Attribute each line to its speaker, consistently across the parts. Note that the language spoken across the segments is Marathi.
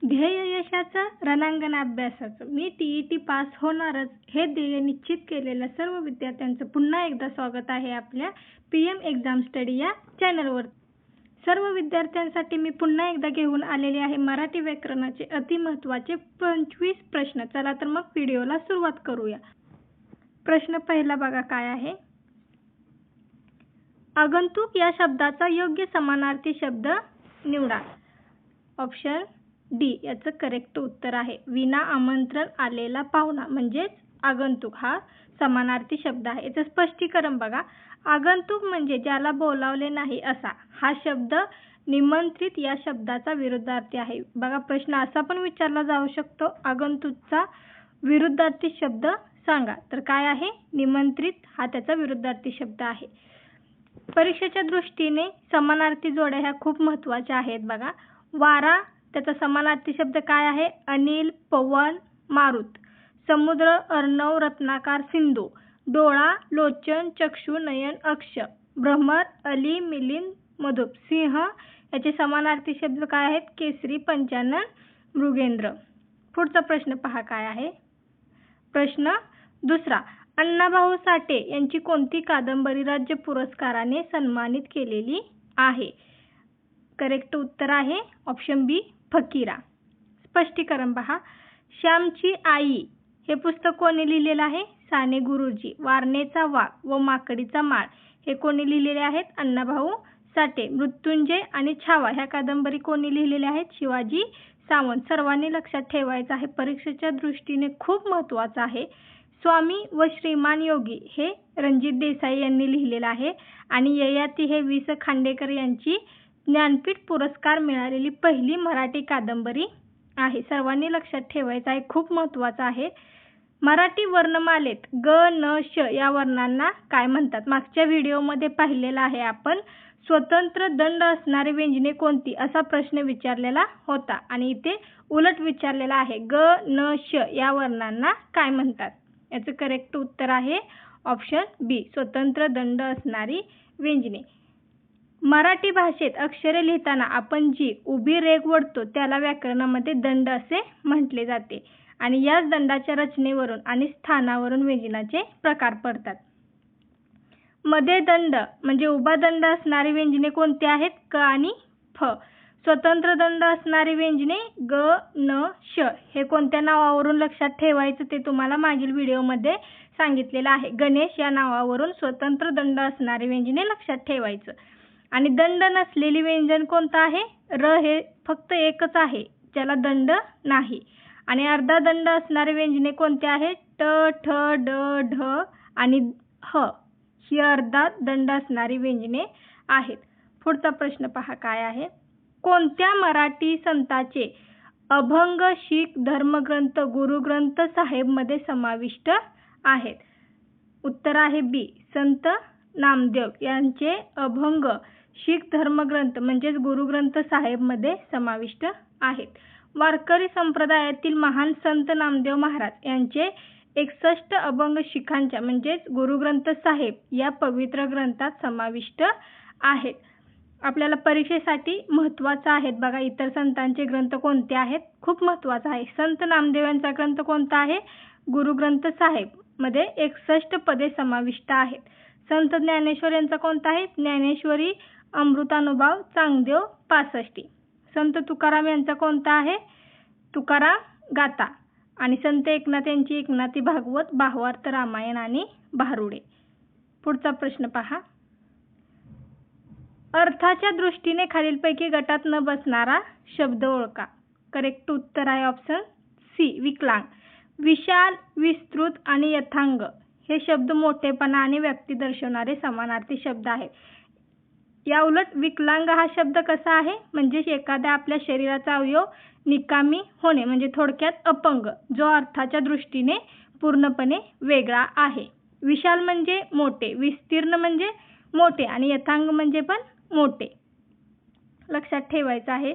Speaker 1: ध्येय यशाचं रणांगण अभ्यासाचं मी TET पास होणारच हे ध्येय निश्चित केलेल्या सर्व विद्यार्थ्यांचं पुन्हा एकदा स्वागत आहे आपल्या PM एक्झाम स्टडी या चॅनलवर। सर्व विद्यार्थ्यांसाठी मी पुन्हा एकदा घेऊन आलेले आहे मराठी व्याकरणाचे अतिमहत्त्वाचे 25 प्रश्न। चला तर मग व्हिडिओला सुरुवात करूया। प्रश्न पहिला बघा काय आहे। आगंतुक या शब्दाचा योग्य समानार्थी शब्द निवडा। ऑप्शन डी याचं करेक्ट उत्तर आहे। विना आमंत्रण आलेला पाहुणा म्हणजेच आगंतुक हा समानार्थी शब्द आहे। याचं स्पष्टीकरण बघा। आगंतुक म्हणजे ज्याला बोलावले नाही असा। हा शब्द निमंत्रित या शब्दाचा विरुद्धार्थी आहे। बघा प्रश्न असा पण विचारला जाऊ शकतो, आगंतुकचा विरुद्धार्थी शब्द सांगा। तर काय आहे? निमंत्रित हा त्याचा विरुद्धार्थी शब्द आहे। परीक्षेच्या दृष्टीने समानार्थी जोड्या ह्या खूप महत्त्वाच्या आहेत बघा। वारा त्याचा समानार्थी शब्द काय आहे? अनिल, पवन, मारुत। समुद्र, अर्णव, रत्नाकर, सिंधू। डोळा, लोचन, चक्षु, नयन, अक्ष। भ्रमर, अली, मिलिंद, मधुप। सिंह याचे समानार्थी शब्द काय आहेत? केसरी, पंचानन, मृगेंद्र। पुढचा प्रश्न पहा काय आहे। प्रश्न दुसरा, अण्णाभाऊ साठे यांची कोणती कादंबरी राज्य पुरस्काराने सन्मानित केलेली आहे? करेक्ट उत्तर आहे ऑप्शन बी फकीरा। स्पष्टीकरण पहा। श्यामची आई हे पुस्तक कोणी लिहिलेलं आहे? साने गुरुजी। वारणेचा वाघ व माकडीचा माळ हे कोणी लिहिलेले आहेत? अण्णाभाऊ साठे। मृत्युंजय आणि छावा ह्या कादंबरी कोणी लिहिलेल्या आहेत? शिवाजी सावंत। सर्वांनी लक्षात ठेवायचं आहे, परीक्षेच्या दृष्टीने खूप महत्त्वाचं आहे। स्वामी व श्रीमान योगी हे रणजित देसाई यांनी लिहिलेलं आहे आणि ययाती हे वि. स. खांडेकर यांची ज्ञानपीठ पुरस्कार मिळालेली पहिली मराठी कादंबरी आहे। सर्वांनी लक्षात ठेवायचं आहे, खूप महत्त्वाचं आहे। मराठी वर्णमालेत ग, न, श या वर्णांना काय म्हणतात? मागच्या व्हिडिओमध्ये पाहिलेलं आहे आपण। स्वतंत्र दंड असणारी व्यंजने कोणती असा प्रश्न विचारलेला होता आणि इथे उलट विचारलेला आहे। ग, न, श या वर्णांना काय म्हणतात? याचं करेक्ट उत्तर आहे ऑप्शन बी स्वतंत्र दंड असणारी व्यंजने। मराठी भाषेत अक्षरे लिहिताना आपण जी उभी रेघ वळतो त्याला व्याकरणामध्ये दंड असे म्हटले जाते आणि याच दंडाच्या रचनेवरून आणि स्थानावरून व्यंजनाचे प्रकार पडतात। मध्ये दंड म्हणजे उभा दंड असणारी व्यंजने कोणती आहेत? क आणि फ। स्वतंत्र दंड असणारी व्यंजने ग, न, श हे कोणत्या नावावरून लक्षात ठेवायचं ते तुम्हाला मागील व्हिडिओमध्ये सांगितलेलं आहे। गणेश या नावावरून स्वतंत्र दंड असणारी व्यंजने लक्षात ठेवायचं। आणि दंड नसलेली व्यंजन कोणतं आहे? र हे फक्त एकच आहे ज्याला दंड नाही। आणि अर्धा दंड असणारे व्यंजने कोणते आहेत? ट, ठ, ड, ढ आणि ह ही अर्धा दंड असणारी व्यंजने आहेत। पुढचा प्रश्न पहा काय आहे। कोणत्या मराठी संतांचे अभंग शीख धर्मग्रंथ गुरुग्रंथ साहेब मध्ये समाविष्ट आहेत? उत्तर आहे बी संत नामदेव यांचे अभंग शीख धर्मग्रंथ म्हणजेच गुरुग्रंथ साहेब मध्ये समाविष्ट आहेत। वारकरी संप्रदायातील महान संत नामदेव महाराज यांचे 61 अभंग शीखांच्या म्हणजेच गुरुग्रंथ साहेब या पवित्र ग्रंथात समाविष्ट आहेत। आपल्याला परीक्षेसाठी महत्त्वाचं आहेत बघा, इतर संतांचे ग्रंथ कोणते आहेत? खूप महत्त्वाचं आहे। संत नामदेव यांचा ग्रंथ कोणता आहे? गुरुग्रंथ साहेब मध्ये 61 पदे समाविष्ट आहेत। संत ज्ञानेश्वर यांचा कोणता आहे? ज्ञानेश्वरी अमृतानुभव चांगदेव 65। संत तुकाराम यांचा कोणता आहे? तुकाराम गाथा। आणि संत एकनाथ यांची एकनाथी भागवत भावार्थ रामायण आणि भारुडे। पुढचा प्रश्न पहा। अर्थाच्या दृष्टीने खालीलपैकी गटात न बसणारा शब्द ओळखा। करेक्ट उत्तर आहे ऑप्शन सी विकलांग। विशाल, विस्तृत आणि यथांग हे शब्द मोठेपणा आणि व्यक्ती दर्शवणारे समानार्थी शब्द आहेत। या उलट विकलांग हा शब्द कसा आहे? म्हणजे एखाद्या आपल्या शरीराचा अवयव निकामी होणे म्हणजे थोडक्यात अपंग, जो अर्थाच्या दृष्टीने पूर्णपणे वेगळा आहे। विशाल म्हणजे मोठे, विस्तीर्ण म्हणजे मोठे आणि यथांग म्हणजे पण मोठे। लक्षात ठेवायचं आहे।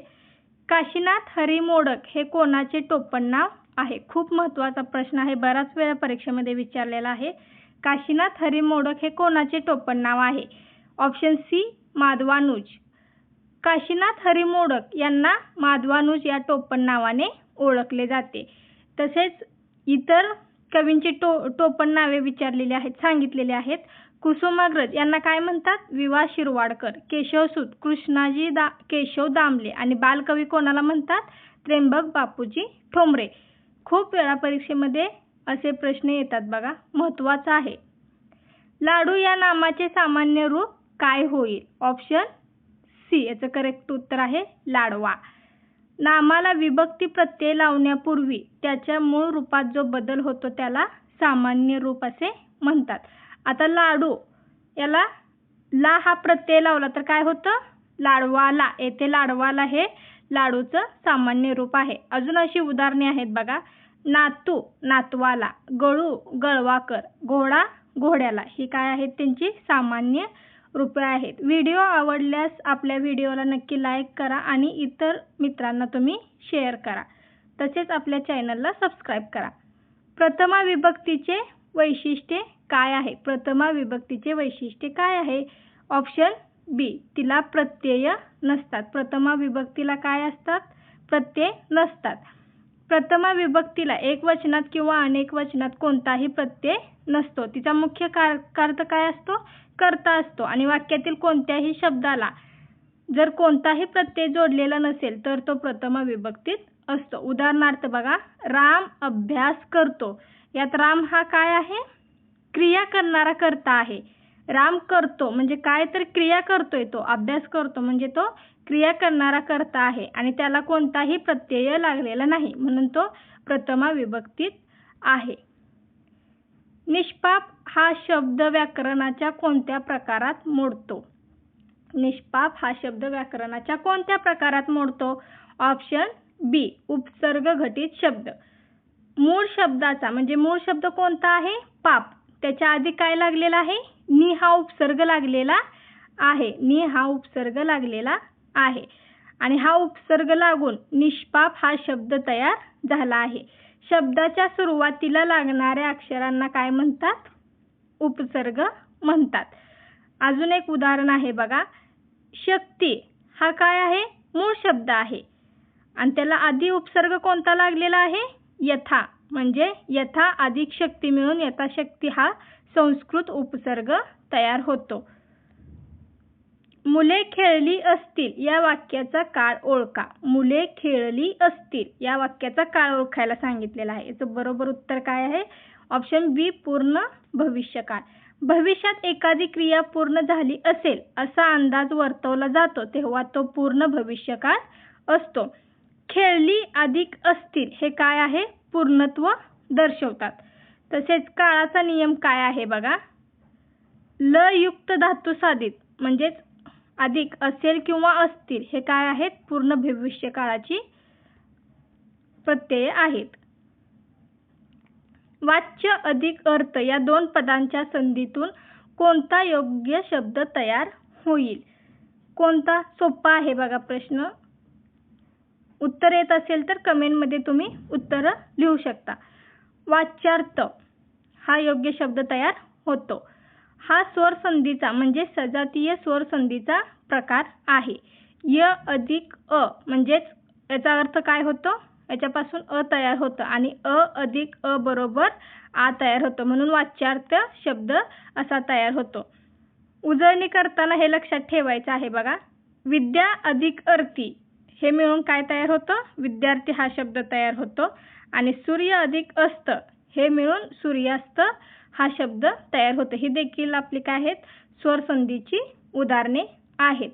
Speaker 1: काशीनाथ हरी मोडक हे कोणाचे टोपण नाव आहे? खूप महत्त्वाचा प्रश्न आहे, बराच वेळा परीक्षेमध्ये विचारलेला आहे। काशीनाथ हरी मोडक हे कोणाचे टोपण नाव आहे? Option C Madhavanuj. काशीनाथ हरी मोडक यांना माधवानुज या टोपण नावाने ओळखले जाते. तसेच इतर कवींची टोपण नावे विचारलेली आहेत, सांगितलेली आहेत. कुसुमाग्रज यांना काय म्हणतात? विवा शिरवाडकर. केशवसूत कृष्णाजी केशव दामले. आणि बालकवी कोणाला म्हणतात? त्र्यंबक बापूजी ठोंबरे. खूप वेळा परीक्षेमध्ये असे प्रश्न येतात बघा, महत्त्वाचा आहे. लाडू या नामाचे सामान्य रूप काय होईल? ऑप्शन सी याचं करेक्ट उत्तर आहे लाडवा. नामाला विभक्ती प्रत्यय लावण्यापूर्वी त्याच्या मूळ रूपात जो बदल होतो त्याला सामान्य रूप असे म्हणतात. आता लाडू याला ला हा प्रत्यय लावला तर काय होतं? लाडवाला. येथे लाडवाला हे लाडूचं सामान्य रूप आहे. अजून अशी उदाहरणे आहेत बघा. नातू नातवाला, गळू गळवाकर, घोडा घोड्याला. ही काय आहेत? त्यांची सामान्य रूपे आहेत. व्हिडिओ आवडल्यास आपल्या व्हिडिओला नक्की लाईक करा आणि इतर मित्रांना तुम्ही शेअर करा. तसेच आपल्या चॅनलला सबस्क्राईब करा. प्रथमा विभक्तीचे वैशिष्ट्ये काय आहे? प्रथमा विभक्तीचे वैशिष्ट्ये काय आहे? ऑप्शन बी, तिला प्रत्यय नसतात. प्रथमा विभक्तीला काय असतात? प्रत्यय नसतात. प्रथमा विभक्तीला एकवचनात किंवा अनेक वचनात कोणताही प्रत्यय नसतो. तिचा मुख्य अर्थ काय असतो? कर्ता असतो. आणि वाक्यातील कोणत्याही शब्दाला जर कोणताही प्रत्यय जोडलेला नसेल तर तो प्रथमा विभक्तीत असतो. उदाहरणार्थ बघा, राम अभ्यास करतो. यात राम हा काय आहे? क्रिया करणारा कर्ता आहे. राम करतो म्हणजे काय? तर क्रिया करतोय तो. अभ्यास करतो म्हणजे तो क्रिया करणारा कर्ता आहे आणि त्याला कोणताही प्रत्यय लागलेला नाही, म्हणून तो प्रथमा विभक्तीत आहे. निष्पाप हा शब्द व्याकरणाच्या कोणत्या प्रकारात मोडतो? निष्पाप हा शब्द व्याकरणाच्या कोणत्या प्रकारात मोडतो? ऑप्शन बी, उपसर्ग घटित शब्द. मूळ शब्दाचा म्हणजे मूळ शब्द कोणता आहे? पाप. त्याच्या आधी काय लागलेला आहे? नि हा उपसर्ग लागलेला आहे. नि हा उपसर्ग लागलेला आहे आणि हा उपसर्ग लागून निष्पाप हा शब्द तयार झाला आहे. शब्दाच्या सुरुवातीला लागणाऱ्या अक्षरांना काय म्हणतात? उपसर्ग म्हणतात. अजून एक उदाहरण आहे बघा. शक्ती हा काय आहे? मूळ शब्द आहे आणि त्याला आधी उपसर्ग कोणता लागलेला आहे? यथा. म्हणजे यथा अधिक शक्ती मिळून यथाशक्ती हा संस्कृत उपसर्ग तयार होतो. मुले खेळली असतील या वाक्याचा काळ ओळखा. मुले खेळली असतील या वाक्याचा काळ ओळखायला सांगितलेला आहे. याचं बरोबर उत्तर काय आहे? ऑप्शन बी, पूर्ण भविष्यकाळ. भविष्यात एखादी क्रिया पूर्ण झाली असेल असा अंदाज वर्तवला जातो तेव्हा तो पूर्ण भविष्यकाळ असतो. खेळली अधिक असतील हे काय आहे? पूर्णत्व दर्शवतात. तसेच काळाचा नियम काय आहे बघा. ल युक्त धातू साधित म्हणजेच अधिक असेल किंवा असतील हे काय आहेत? पूर्ण भविष्यकाळाची प्रत्यय आहेत. वाच्य अधिक अर्थ या दोन पदांच्या संधीतून कोणता योग्य शब्द तयार होईल? कोणता? सोपा आहे बघा प्रश्न. उत्तर येत असेल तर कमेंटमध्ये तुम्ही उत्तर लिहू शकता. वाच्यार्थ हा योग्य शब्द तयार होतो. हा स्वर संधीचा म्हणजे सजातीय स्वर संधीचा प्रकार आहे. य अधिक अ म्हणजेच याचा अर्थ काय होतो? याच्यापासून अ तयार होतं आणि अ अधिक अ बरोबर आ तयार होतो, म्हणून वाच्यार्थ शब्द असा तयार होतो. उजळणी करताना हे लक्षात ठेवायचं आहे बघा. विद्या अधिक अर्थी हे मिळून काय तयार होतं? विद्यार्थी हा शब्द तयार होतो आणि सूर्य अधिक अस्त हे मिळून सूर्यास्त हा शब्द तयार होतो. ही देखील आपली काय आहेत? स्वर संधीची उदाहरणे आहेत.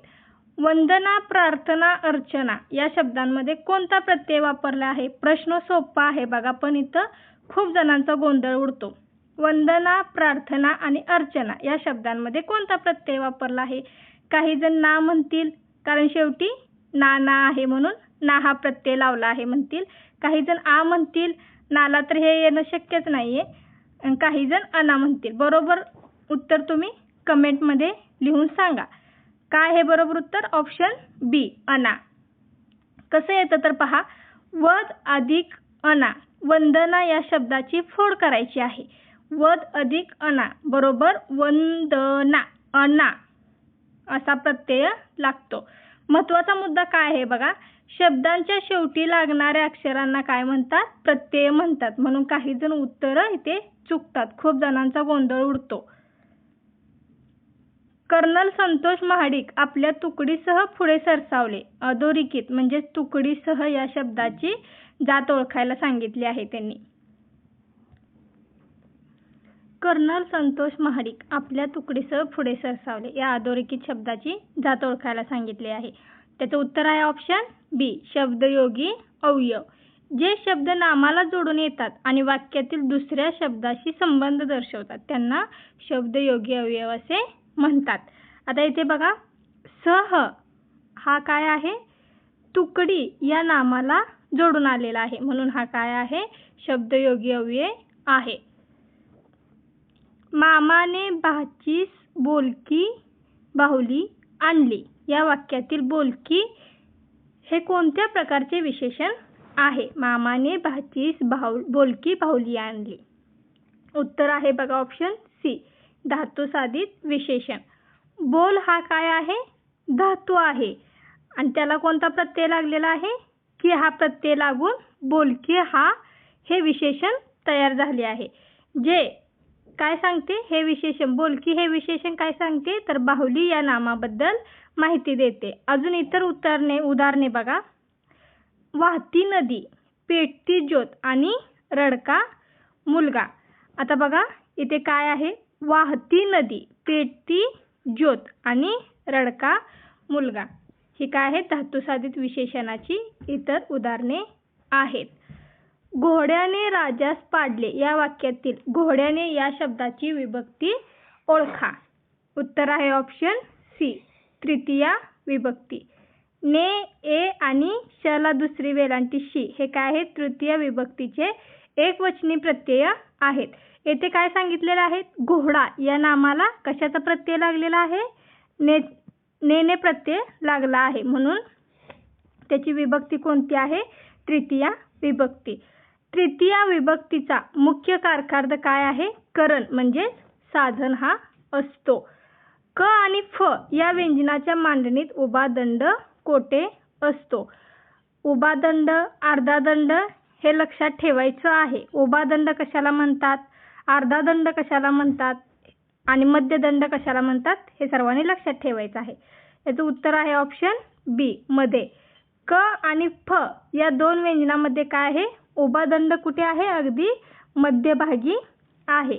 Speaker 1: वंदना, प्रार्थना, अर्चना या शब्दांमध्ये कोणता प्रत्यय वापरला आहे? प्रश्न सोपा आहे बघा, पण इथं खूप जणांचा गोंधळ उडतो. वंदना, प्रार्थना आणि अर्चना या शब्दांमध्ये कोणता प्रत्यय वापरला आहे? काही जण ना म्हणतील, कारण शेवटी ना ना आहे म्हणून ना हा प्रत्यय लावला आहे म्हणतील. काही जण आ म्हणतील, नाला तर हे येणं शक्यच नाहीये. काही जण अना म्हणतील. बरोबर उत्तर तुम्ही कमेंटमध्ये लिहून सांगा. काय हे बरोबर उत्तर? ऑप्शन बी, अना. कसं येतं तर पहा. वद अधिक अना, वंदना या शब्दाची फोड करायची आहे. वद अधिक अना बरोबर वंदना, अना असा प्रत्यय लागतो. महत्त्वाचा मुद्दा काय आहे बघा, शब्दांच्या शेवटी लागणाऱ्या अक्षरांना काय म्हणतात? प्रत्यय म्हणतात. म्हणून काही जण उत्तरं इथे चुकतात. खूप जणांचा गोंधळ उडतो. कर्नल संतोष महाडिक आपल्या तुकडीसह पुढे सरसावले. अधोरेखित म्हणजे तुकडीसह या शब्दाची जात ओळखायला सांगितली आहे त्यांनी. कर्नल संतोष महाडिक आपल्या तुकडीसह पुढे सरसावले या अधोरेखित शब्दाची जात ओळखायला सांगितले आहे. त्याचं उत्तर आहे ऑप्शन बी, शब्दयोगी अवयव. जे शब्द नामाला जोडून येतात आणि वाक्यातील दुसऱ्या शब्दाशी संबंध दर्शवतात त्यांना शब्दयोगी अवयव असे म्हणतात. आता इथे बघा, सह हा काय आहे? तुकडी या नामाला जोडून आलेला आहे, म्हणून हा काय आहे? शब्दयोगी अवयव आहे. मामाने भाचीस बोलकी बाहुली आणली या वाक्यातील बोलकी हे कोणत्या प्रकारचे विशेषण आहे? मामाने भाचीस बोलकी बाहुली आणली. उत्तर आहे बघा ऑप्शन सी, धातू साधित विशेषण. बोल हा काय आहे? धातू आहे आणि त्याला कोणता प्रत्यय लागलेला आहे? की हा प्रत्यय लागून बोलकी हे विशेषण तयार झाले आहे. जे काय सांगते? हे विशेषण बोलकी हे विशेषण काय सांगते? तर बाहुली या नामाबद्दल माहिती देते. अजून इतर उदाहरणे बघा. वाहती नदी, पेटती ज्योत आणि रडका मुलगा. आता बघा इथे काय आहे? वाहती नदी, पेटती ज्योत आणि रडका मुलगा. ही काय आहेत? धातुसाधित विशेषणाची इतर उदाहरणे आहेत. घोड्याने राजास पाडले या वाक्यातील घोड्याने या शब्दाची विभक्ती ओळखा. उत्तर आहे ऑप्शन सी, तृतीया विभक्ती. ने, ए आणि शला दुसरी वेलांटी शी हे काय आहेत? तृतीय विभक्तीचे एकवचनी प्रत्यय आहेत. येथे काय सांगितलेलं आहे? घोडा या नामाला कशाचा प्रत्यय लागलेला आहे? ने प्रत्यय लागला आहे, म्हणून त्याची विभक्ती कोणती आहे? तृतीया विभक्ती. तृतीया विभक्तीचा मुख्य कारकार्थ काय आहे? करण म्हणजे साधन हा असतो. क आणि फ या व्यंजनाच्या मांडणीत उभा दंड कोठे असतो? उभा दंड, अर्धा दंड हे लक्षात ठेवायचं आहे. उभा दंड कशाला म्हणतात? अर्धा दंड कशाला म्हणतात? आणि मध्यदंड कशाला म्हणतात? हे सर्वांनी लक्षात ठेवायचं आहे. याचं उत्तर आहे ऑप्शन बी, मध्ये. क आणि फ या दोन व्यंजनामध्ये काय आहे? उभा दंड कुठे आहे? अगदी मध्यभागी आहे.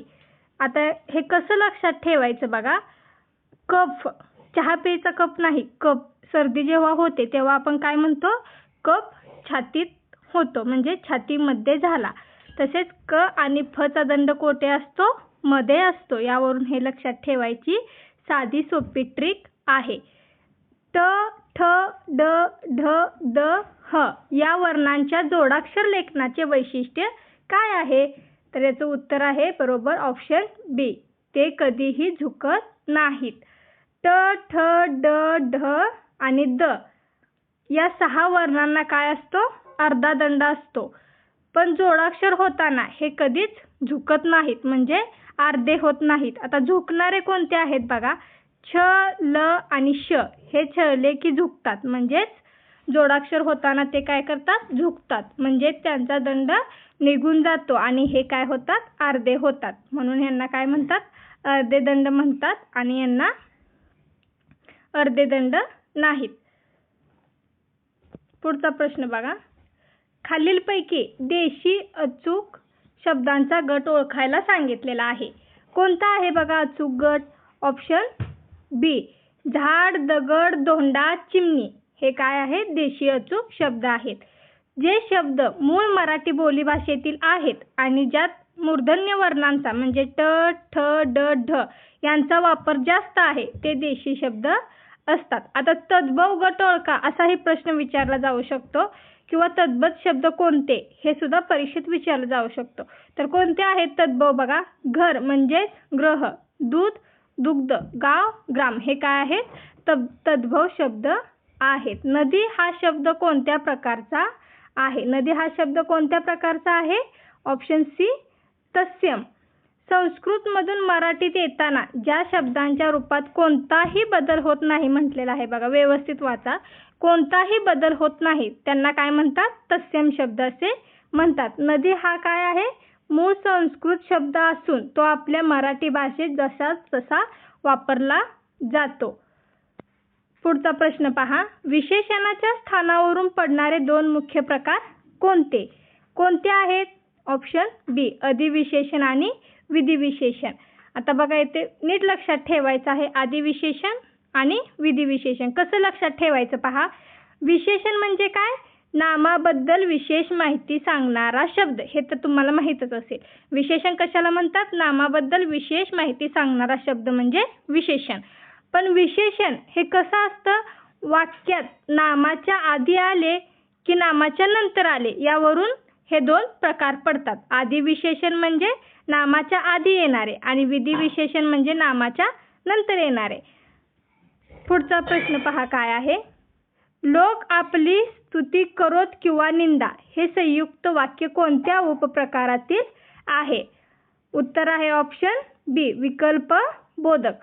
Speaker 1: आता हे कसं लक्षात ठेवायचं बघा. कफ, चहा प्यायचा कप नाही, कप. सर्दी जेव्हा होते तेव्हा आपण काय म्हणतो? कप छातीत होतो, म्हणजे छातीमध्ये झाला. तसेच क आणि फ चा दंड कोठे असतो? मध्ये असतो. यावरून हे लक्षात ठेवायची साधी सोपी ट्रिक आहे. ट, ठ, ड, ढ, द, ह या वर्णांच्या जोडाक्षर लेखनाचे वैशिष्ट्य काय आहे? तर याचं उत्तर आहे बरोबर ऑप्शन बी, ते कधीही झुकत नाहीत. ट, ठ, ड, ढ आणि द या 6 वर्णांना काय असतो? अर्धा दंड असतो. पण जोडाक्षर होताना हे कधीच झुकत नाहीत, म्हणजे अर्धे होत नाहीत. आता झुकणारे कोणते आहेत बघा. छ, ल आणि श हे छळले की झुकतात, म्हणजेच जोडाक्षर होताना ते काय करतात? झुकतात, म्हणजे त्यांचा दंड निघून जातो आणि हे काय होतात? अर्धे होतात. म्हणून यांना काय म्हणतात? अर्धे दंड म्हणतात आणि यांना अर्धे दंड नाहीत. पुढचा प्रश्न बघा. खालीलपैकी देशी अचूक शब्दांचा गट ओळखायला सांगितलेला आहे. कोणता आहे बघा अचूक गट? ऑप्शन बी, झाड, दगड, धोंडा, चिमणी हे काय आहेत? देशी अचूक शब्द आहेत. जे शब्द मूळ मराठी बोलीभाषेतील आहेत आणि ज्यात मूर्धन्य वर्णांचा म्हणजे ट, ठ, ड, ढ यांचा वापर जास्त आहे ते देशी शब्द असतात. आता तद्भव गट ओळखा असाही प्रश्न विचारला जाऊ शकतो किंवा तद्भव शब्द कोणते हे सुद्धा परीक्षेत विचारला जाऊ शकतो. तर कोणते आहेत तद्भव बघा. घर म्हणजे ग्रह, दूध, दुग्ध, गाव, ग्राम हे काय आहेत? तद्भव शब्द आहेत. नदी हा शब्द कोणत्या प्रकारचा आहे? नदी हा शब्द कोणत्या प्रकारचा आहे? ऑप्शन सी, तत्सम. संस्कृतमधून मराठीत येताना ज्या शब्दांच्या रूपात कोणताही बदल होत नाही म्हटलेला आहे बघा, व्यवस्थित वाचा. कोणताही बदल होत नाही त्यांना काय म्हणतात? तत्सम शब्द असे म्हणतात. नदी हा काय आहे? मूळ संस्कृत शब्द असून तो आपल्या मराठी भाषेत जसाच तसा वापरला जातो. पुढचा प्रश्न पहा. विशेषणाच्या स्थानावरून पडणारे 2 मुख्य प्रकार कोणते? कोणते आहेत? ऑप्शन बी, अधिविशेषण आणि विधिविशेषण. आता बघा इथे नीट लक्षात ठेवायचं आहे अधिविशेषण आणि विधिविशेषण. कसं लक्षात ठेवायचं पहा. विशेषण म्हणजे काय? नामाबद्दल विशेष माहिती सांगणारा शब्द. हे तर तुम्हाला माहीतच असेल. विशेषण कशाला म्हणतात? नामाबद्दल विशेष माहिती सांगणारा शब्द म्हणजे विशेषण. पण विशेषण हे कसं असतं? वाक्यात नामाच्या आधी आले की नामाच्या नंतर आले यावरून हे 2 प्रकार पडतात. आदिविशेषण म्हणजे नामाच्या आधी येणारे आणि विधिविशेषण म्हणजे नामाच्या नंतर येणारे. पुढचा प्रश्न पहा काय आहे. लोक आपली स्तुती करोत किंवा निंदा हे संयुक्त वाक्य कोणत्या उपप्रकारातील आहे? उत्तर आहे ऑप्शन बी, विकल्प बोधक.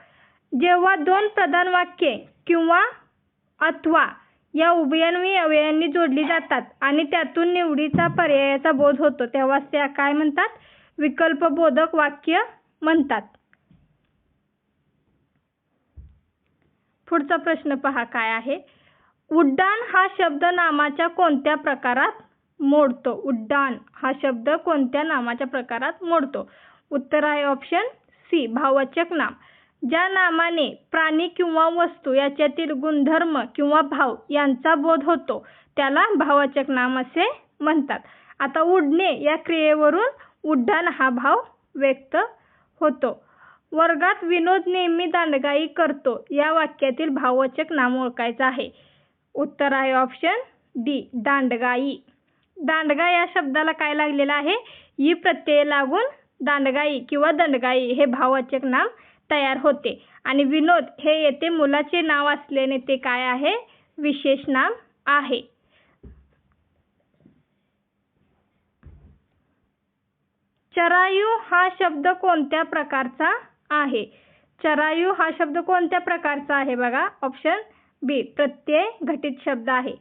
Speaker 1: जेव्हा 2 प्रधान वाक्ये किंवा अथवा या उभयन्वी अवयवांनी जोडली जातात आणि त्यातून निवडीचा पर्यायाचा बोध होतो तेव्हा त्या काय म्हणतात? विकल्पबोधक वाक्य म्हणतात. पुढचा प्रश्न पहा काय आहे. उड्डाण हा शब्द नामाच्या कोणत्या प्रकारात मोडतो? उड्डाण हा शब्द कोणत्या नामाच्या प्रकारात मोडतो? उत्तर आहे ऑप्शन सी, भाववाचक नाम. ज्या नामाने प्राणी किंवा वस्तू याच्यातील गुणधर्म किंवा भाव यांचा बोध होतो त्याला भाववाचक नाम असे म्हणतात. आता उडणे या क्रियेवरून उड्डाण हा भाव व्यक्त होतो. वर्गात विनोद नेहमी दांडगाई करतो या वाक्यातील भाववाचक नाम ओळखायचं आहे. उत्तर आहे ऑप्शन डी, दांडगाई. दांडगा या शब्दाला काय लागलेलं आहे? ई प्रत्यय लागून दांडगाई किंवा दंडगाई हे भाववाचक नाम तयार होते. आणि विनोद हे येथे मुलाचे नाव असल्याने ते काय आहे? विशेष नाम आहे. चरायू हा शब्द कोणत्या प्रकारचा आहे? चरायू हा शब्द कोणत्या प्रकारचा आहे? बघा ऑप्शन बी, प्रत्यय घटित शब्द आहे.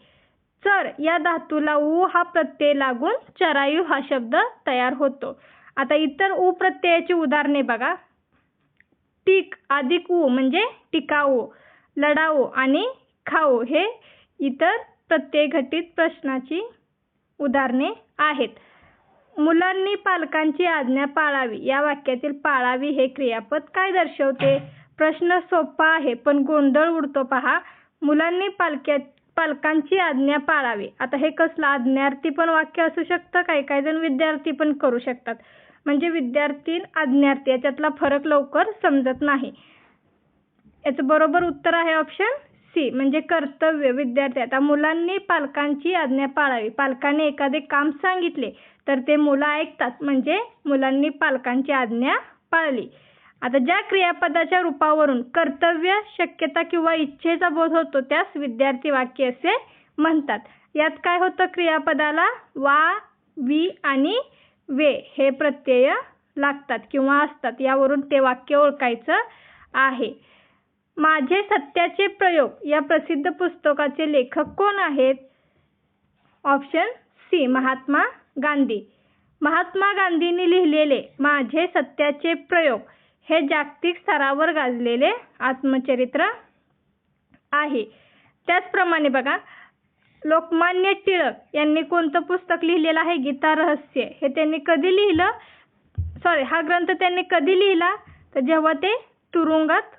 Speaker 1: चर या धातूला उ हा प्रत्यय लागून चरायू हा शब्द तयार होतो. आता इतर उ प्रत्ययाची उदाहरणे बघा. टीक अधिक उ म्हणजे टिकाऊ, लढाऊ आणि खाऊ हे इतर प्रत्यय घटित प्रश्नाची उदाहरणे आहेत. मुलांनी पालकांची आज्ञा पाळावी या वाक्यातील पाळावी हे क्रियापद काय दर्शवते? प्रश्न सोपा आहे पण गोंधळ उडतो पहा. मुलांनी पालकांची आज्ञा पाळावी. आता हे कसलं? आज्ञार्थी पण वाक्य असू शकतं, काही जण विद्यार्थी पण करू शकतात. म्हणजे विद्यार्थी आज्ञार्थी याच्यातला फरक लवकर समजत नाही. याचं बरोबर उत्तर आहे ऑप्शन सी, म्हणजे कर्तव्य विद्यार्थी. आता मुलांनी पालकांची आज्ञा पाळावी. पालकाने एखादे काम सांगितले तर ते मुलं ऐकतात म्हणजे मुलांनी पालकांची आज्ञा पाळली. आता ज्या क्रियापदाच्या रूपावरून कर्तव्य, शक्यता किंवा इच्छेचा बोध होतो त्यास विद्यार्थी वाक्य असे म्हणतात. यात काय होतं? क्रियापदाला वा, वी आणि वे हे प्रत्यय लागतात किंवा असतात. यावरून ते वाक्य ओळखायचं आहे. माझे सत्याचे प्रयोग या प्रसिद्ध पुस्तकाचे लेखक कोण आहेत? Option C, Mahatma Gandhi. महात्मा गांधींनी लिहिलेले माझे सत्याचे प्रयोग हे जागतिक स्तरावर गाजलेले आत्मचरित्र आहे. त्याचप्रमाणे बघा, लोकमान्य टिळक यांनी कोणतं पुस्तक लिहिलेलं आहे? गीता रहस्य. हे त्यांनी कधी लिहिलं? हा ग्रंथ त्यांनी कधी लिहिला? तर जेव्हा ते तुरुंगात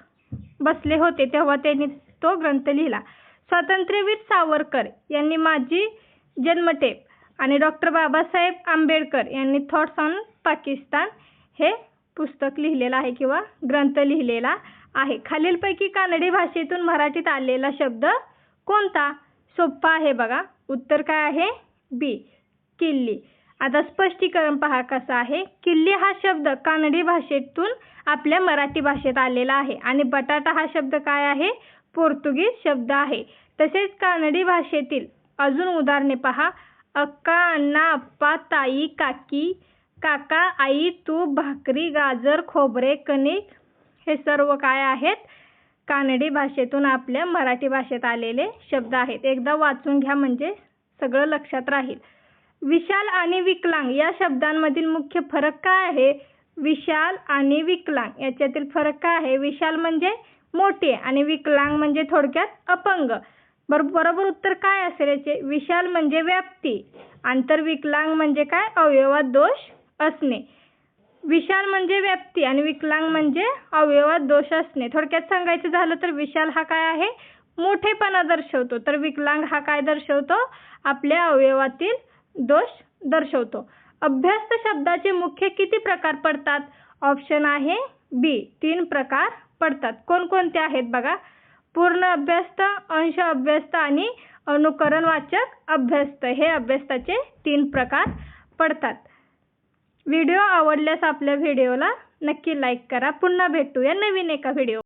Speaker 1: बसले होते तेव्हा त्यांनी तो ग्रंथ लिहिला. स्वातंत्र्यवीर सावरकर यांनी माझी जन्मठेप आणि डॉक्टर बाबासाहेब आंबेडकर यांनी थॉट्स ऑन पाकिस्तान हे पुस्तक लिहिलेलं आहे किंवा ग्रंथ लिहिलेला आहे. खालीलपैकी कानडी भाषेतून मराठीत आलेला शब्द कोणता? सोपा आहे बघा. उत्तर काय आहे? बी, किल्ली. आता स्पष्टीकरण पहा कसं आहे. किल्ली हा शब्द कानडी भाषेतून आपल्या मराठी भाषेत आलेला आहे आणि बटाटा हा शब्द काय आहे? पोर्तुगीज शब्द आहे. तसेच कानडी भाषेतील अजून उदाहरणे पहा. अक्का, अण्णा, अप्पा, ताई, काकी, काका, आई, तू, भाकरी, गाजर, खोबरे, कणिक हे सर्व काय आहेत? कानडी भाषेतून आपल्या मराठी भाषेत आलेले शब्द आहेत. एकदा वाचून घ्या म्हणजे सगळं लक्षात राहील. विशाल आणि विकलांग या शब्दांमधील मुख्य फरक काय आहे? विशाल आणि विकलांग याच्यातील फरक काय आहे? विशाल म्हणजे मोठे आणि विकलांग म्हणजे थोडक्यात अपंग. बरोबर उत्तर काय असेल याचे? विशाल म्हणजे व्याप्ती, आंतरविकलांग म्हणजे काय? अवयवात दोष असणे. विशाल म्हणजे व्याप्ती आणि विकलांग म्हणजे अवयवात दोष असणे. थोडक्यात सांगायचं झालं तर विशाल हा काय आहे? मोठेपणा दर्शवतो, तर विकलांग हा काय दर्शवतो? आपल्या अवयवातील दोष दर्शवतो. अभ्यस्त शब्दाचे मुख्य किती प्रकार पडतात? ऑप्शन आहे बी, 3 प्रकार पडतात. कोणकोणते आहेत बघा? पूर्ण अभ्यस्त, अंश अभ्यस्त आणि अनुकरणवाचक अभ्यस्त हे अभ्यस्ताचे 3 प्रकार पडतात. व्हिडिओ आवडल्यास आपल्या व्हिडिओला नक्की लाईक करा. पुन्हा भेटूया नवीन एका व्हिडिओ.